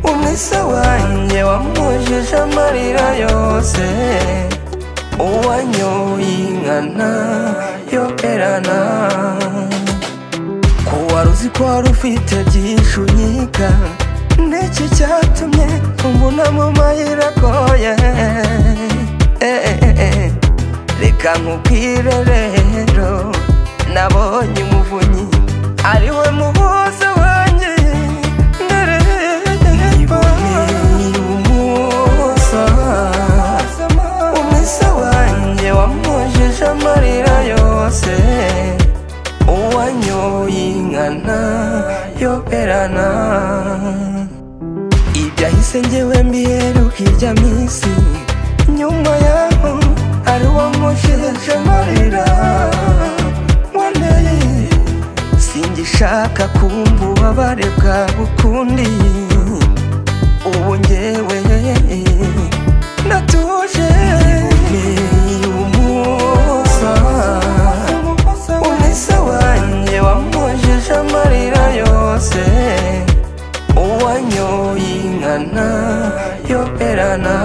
Umwisa wanjye wamujije amarira yose, uwanyoye inkana yoberana. Ko wari uzi ko wari ufite byinshi unyika, n'iki cyatumye umbona mu mayira agoye. Reka nkubwire rero, nabonye umuvunyi ari we muhuza wanjye. Umwisa wanjye wamujije amarira yose, uwanyoye inkana yoberana. Ibyahise njyewe mbiheruka irya minsi, nyuma yaho ari uwamujije amarira. Singishaka kumva ububabare bwawe ukundi, ubu njyewe ndatuje. Umwisa wanjye wamujije amarira yose, uwanyoye inkana yoberana.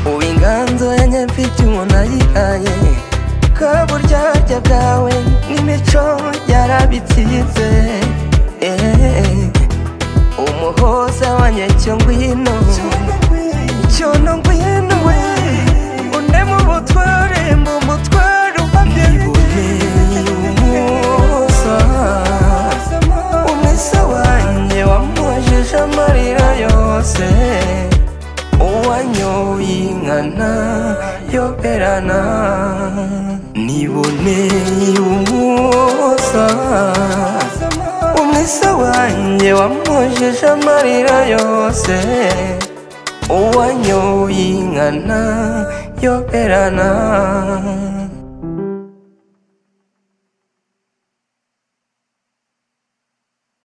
Uw'inganzo yanjye mfite umuntu ayihaye, kaburyarya bwawe n'imico yarabitsinze. Umuhoza wanjye cyo ngwino, cyono ngwino we, undeme ubutware mba umutware uhamye. Umwisa wanjye wamujije amarira yose, uwanyoye inkana yoberana. Niboneye umuhoza, umwisa wanjye wamujije amarira yose, uwanyoye inkana yoberana.